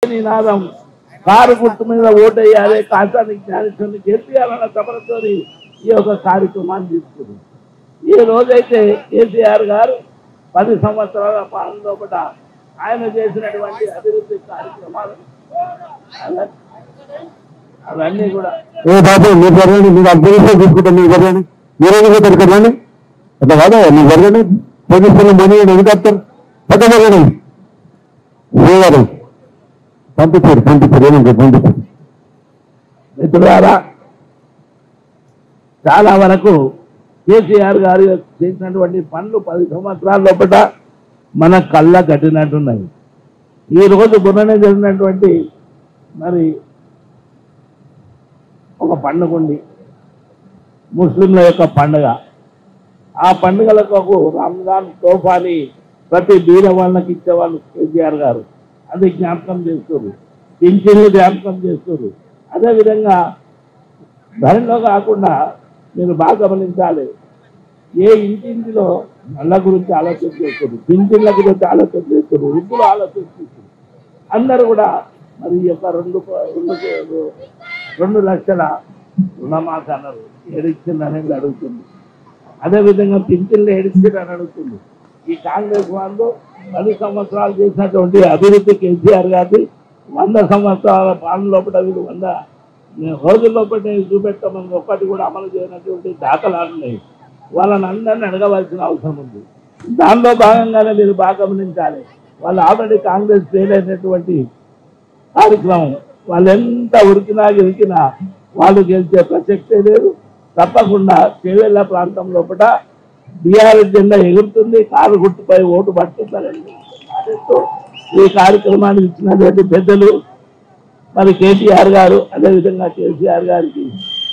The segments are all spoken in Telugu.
నినాదం కారు గుర్తు మీద ఓటేయాలి, కాంతానికి జ్ఞానేశ్వరుని గెలిపియాలన్న తపనతో ఈ యొక్క కార్యక్రమాన్ని తీసుకుంది. ఈ రోజైతే కేసీఆర్ గారు 10 సంవత్సరాల పాలన లోపల ఆయన చేసినటువంటి అభివృద్ధి కార్యక్రమాలు అవన్నీ కూడా బాబు మీరు జరగండి, మీరు అభివృద్ధి తీసుకుంటాం, మీరు జరగండి, మీరేదో తిరగండి, అట్లా కాదా మీరు జరగండి. పోలీసులు మనీ ఎందుకు వస్తారు పక్కన గారు పంపించారు ఏమంటారు పంపించారు. మిత్రులారా, చాలా వరకు కేసీఆర్ గారు చేసినటువంటి పనులు 10 సంవత్సరాల లోపల మన కళ్ళ కట్టినట్టున్నాయి. ఈరోజు మొన్ననే జరిగినటువంటి మరి ఒక పండుగ ఉంది, ముస్లింల యొక్క పండుగ. ఆ పండుగలకు రంజాన్ తోఫాని ప్రతి బీద వాళ్ళకి ఇచ్చేవాళ్ళు కేసీఆర్ గారు. అది జ్ఞాపకం చేస్తారు, పింఛన్లు జ్ఞాపకం చేస్తారు. అదేవిధంగా ధరలో కాకుండా మీరు బాగా గమనించాలి, ఏ ఇంటింటిలో నల్ల గురించి ఆలోచన చేస్తారు, పింఛన్ల గురించి ఆలోచన చేస్తారు, వృద్ధులు ఆలోచన చేస్తారు. అందరూ కూడా మరి ఈ యొక్క 2 లక్షల రుణమాఫీ అన్నారు, ఏడిచ్చింది అనేది అడుగుతుంది. అదేవిధంగా పింఛన్లు ఏడిచ్చిందని అడుగుతుంది. ఈ కాంగ్రెస్ వాళ్ళు 10 సంవత్సరాలు చేసినటువంటి అభివృద్ధి కేసీఆర్ గారి 100 సంవత్సరాల పాలన లోపల వీళ్ళు 100 రోజుల లోపల చూపెట్టమని ఒక్కటి కూడా అమలు చేయనటువంటి దాఖలాలు ఉన్నాయి. వాళ్ళని అందరినీ అడగవలసిన అవసరం ఉంది. దానిలో భాగంగానే మీరు బాగా గమనించాలి, వాళ్ళు ఆల్రెడీ కాంగ్రెస్ ఫెయిల్ అయినటువంటి కార్యక్రమం. వాళ్ళు ఎంత ఉరికినా వాళ్ళు గెలిచే ప్రసక్తే లేదు. తప్పకుండా చేవెళ్ళ ప్రాంతం లోపల బీఆర్ఎస్ జెండా ఎగురుతుంది, కారు గుర్తుపై ఓటు పట్టుకుంటారండి. ఈ కార్యక్రమాన్ని ఇచ్చినటువంటి పెద్దలు మరి కేటీఆర్ గారు, అదేవిధంగా కేసీఆర్ గారికి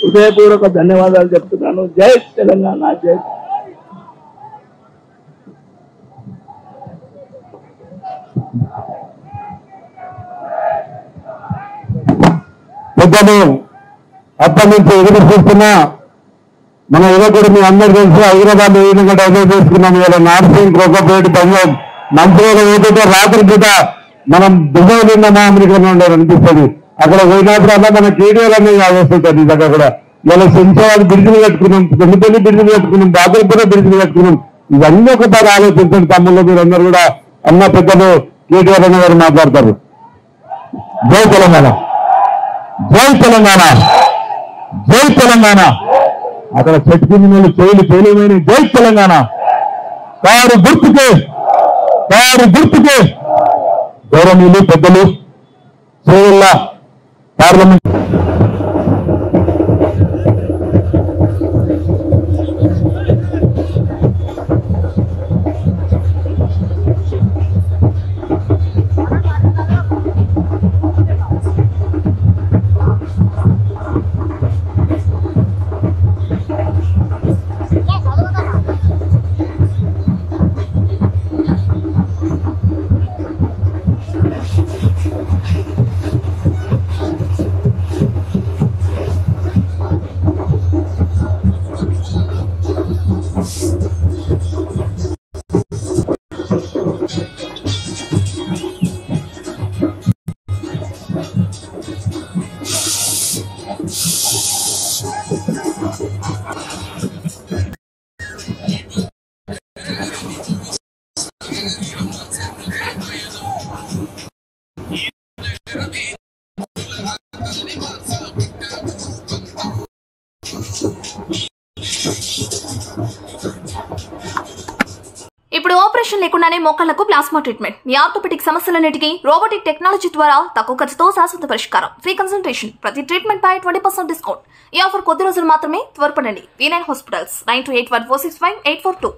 హృదయపూర్వక ధన్యవాదాలు చెప్తున్నాను. జై తెలంగాణ, జై. పెద్దలు అప్పటి నుంచి ఎదురు చూస్తున్నా మన యువకుడు మీ అందరూ తెలిసి హైదరాబాద్ ఎదురుగడ్డ ఎదురు చేసుకున్నాం. ఇలా నార్సింగ్ కోకపేట బంగం మంత్రులు ఏదైతే రాత్రి పూట మనం దుబాయ్ నిన్న అమెరికాలో ఉండాలి అనిపిస్తుంది. అక్కడ పోయినప్పుడల్లా మన కేటీఆర్ అనేది ఆలోచిస్తుంది. నిజంగా కూడా ఇలా శంషాబాద్ బ్రిడ్జిలు కట్టుకున్నాం, పెళ్లి బ్రిడ్జిలు కట్టుకున్నాం, బాదల్పుర బ్రిడ్జిలు కట్టుకున్నాం. ఇవన్నీ ఒక బాగా ఆలోచించండి తమ్ముళ్ళు. మీరు అందరూ కూడా అన్న పెద్దలు కేటీఆర్ అన్న గారు మాట్లాడతారు. జై తెలంగాణ, జై తెలంగాణ, జై తెలంగాణ. అక్కడ చెట్టు కింద చేయలేమైన జై తెలంగాణ. కారు గుర్తుకే, కారు గుర్తుకే. గౌరవనీయులు పెద్దలు చేవెళ్ళ పార్లమెంట్ ఇప్పుడు ఆపరేషన్ లేకుండానే మోకాళ్లకు ప్లాస్మా ట్రీట్మెంట్. మీ ఆర్థోపెడిక్ సమస్యలన్నిటికీ రోబోటిక్ టెక్నాలజీ ద్వారా తక్కువ ఖర్చుతో శాశ్వత పరిష్కారం. ఫ్రీ కన్సల్టేషన్, ప్రతి ట్రీట్మెంట్ పై 20% డిస్కౌంట్. ఈ ఆఫర్ కొద్ది రోజులు మాత్రమే. త్వరపడండి. V9 hospitals 9281465842.